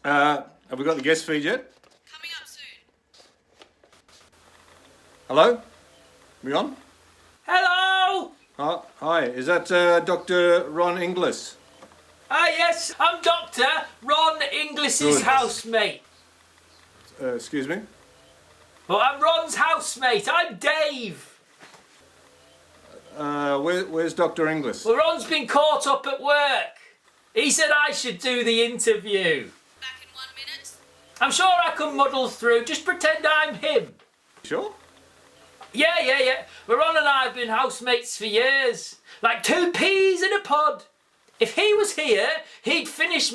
Have we got the guest feed yet? Coming up soon. Hello? We on? Hello! Hi, is that Dr. Ron Inglis? Yes, I'm Dr. Ron Inglis's Good. housemate. Excuse me? Well, I'm Ron's housemate. I'm Dave. Where's Dr. Inglis? Well, Ron's been caught up at work. He said I should do the interview. Back in 1 minute. I'm sure I can muddle through. Just pretend I'm him. Sure? Yeah. Well, Ron and I have been housemates for years. Like two peas in a pod. If he was here, he'd finish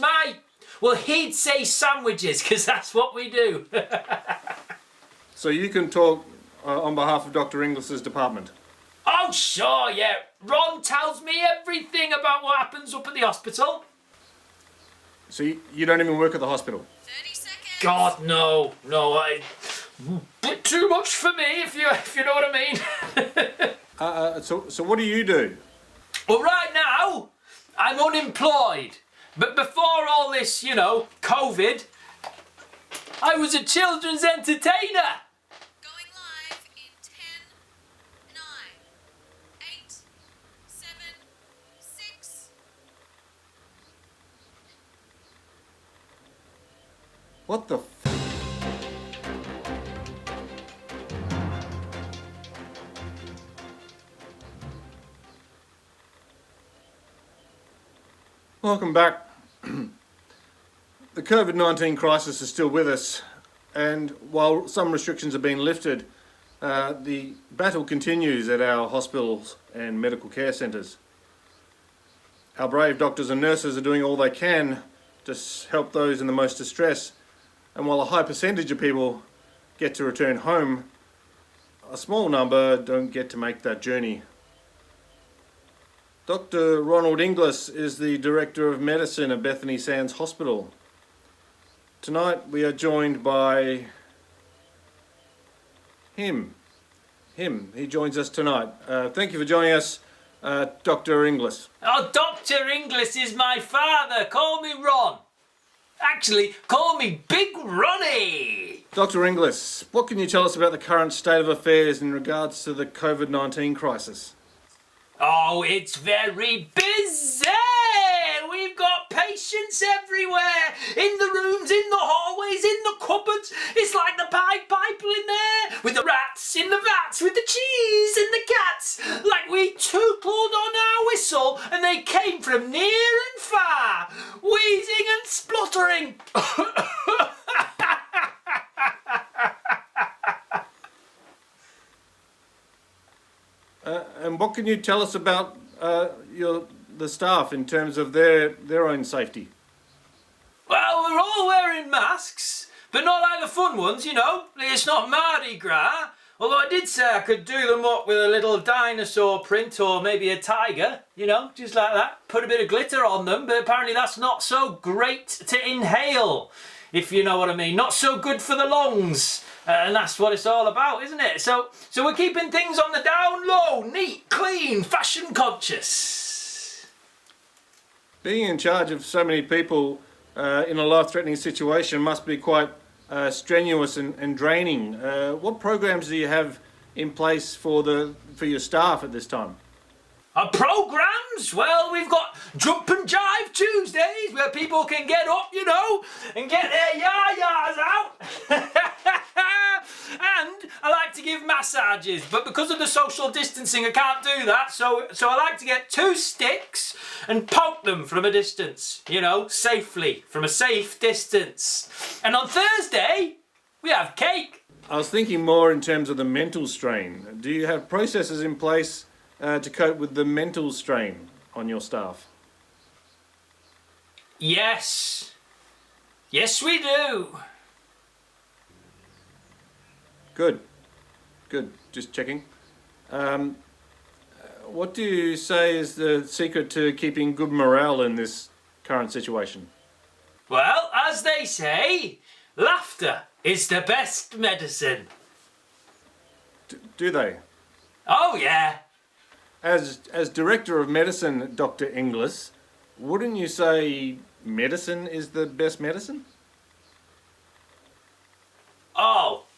he'd say sandwiches, because that's what we do. So you can talk on behalf of Dr. Inglis's department? Oh, sure, yeah. Ron tells me everything about what happens up at the hospital. So you don't even work at the hospital? 30 seconds. God, no. Bit too much for me, if you know what I mean. So what do you do? Well, right now, I'm unemployed. But before all this, COVID, I was a children's entertainer. Going live in 10, 9, 8, 7, 6. What the Welcome back. The COVID-19 crisis is still with us, and while some restrictions are being lifted, the battle continues at our hospitals and medical care centres. Our brave doctors and nurses are doing all they can to help those in the most distress, and while a high percentage of people get to return home, a small number don't get to make that journey. Dr. Ronald Inglis is the Director of Medicine at Bethany Sands Hospital. Tonight we are joined by him. He joins us tonight. Thank you for joining us, Dr. Inglis. Oh, Dr. Inglis is my father. Call me Ron. Actually, call me Big Ronnie. Dr. Inglis, what can you tell us about the current state of affairs in regards to the COVID-19 crisis? Oh, it's very busy! We've got patients everywhere! In the rooms, in the hallways, in the cupboards. It's like the Pied Piper in there, with the rats in the vats, with the cheese and the cats. Like we tootled on our whistle and they came from near and far, wheezing and spluttering. And what can you tell us about the staff in terms of their own safety? Well, we're all wearing masks, but not like the fun ones, It's not Mardi Gras. Although I did say I could do them up with a little dinosaur print or maybe a tiger, just like that. Put a bit of glitter on them, but apparently that's not so great to inhale, if you know what I mean. Not so good for the lungs. And that's what it's all about, isn't it? So we're keeping things on the down low, neat, clean, fashion conscious. Being in charge of so many people in a life-threatening situation must be quite strenuous and draining. What programs do you have in place for your staff at this time? Our programs? Well, we've got Jump and Jive Tuesdays where people can get up, and get their yah-yahs out. And I like to give massages, but because of the social distancing I can't do that, so I like to get 2 sticks and poke them from a distance, safely, from a safe distance. And on Thursday, we have cake. I was thinking more in terms of the mental strain. Do you have processes in place to cope with the mental strain on your staff? Yes, we do. Good. Just checking. What do you say is the secret to keeping good morale in this current situation? Well, as they say, laughter is the best medicine. Do they? Oh, yeah. As Director of Medicine, Dr. Inglis, wouldn't you say medicine is the best medicine?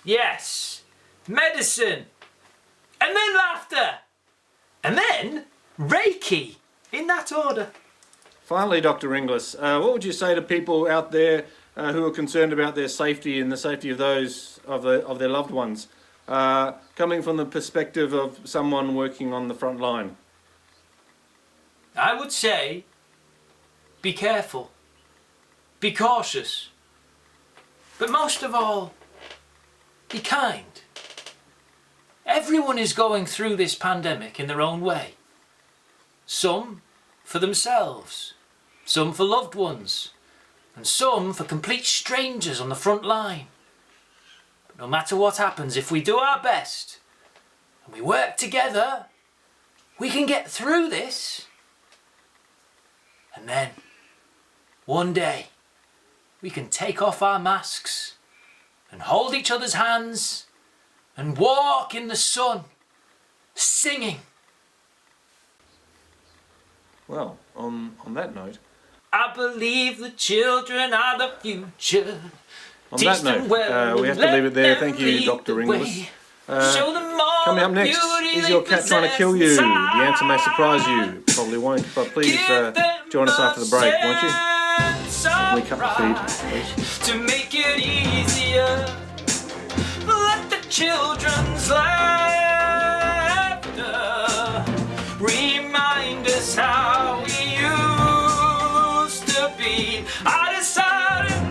Yes. Medicine. And then laughter. And then Reiki. In that order. Finally, Dr. Inglis, what would you say to people out there who are concerned about their safety and the safety of those of their loved ones, coming from the perspective of someone working on the front line? I would say, be careful. Be cautious. But most of all, be kind. Everyone is going through this pandemic in their own way. Some for themselves, some for loved ones, and some for complete strangers on the front line. But no matter what happens, if we do our best and we work together, we can get through this. And then, one day, we can take off our masks and hold each other's hands and walk in the sun, singing. Well, on that note... I believe the children are the future. On that note, we have to leave it there. Thank you, Dr. Inglis. Coming up next, is your cat trying to kill you? The answer may surprise you. Probably won't, but please join us after the break, won't you? We cut the feed, please. To make it easier, let the children's laughter remind us how we used to be. I decided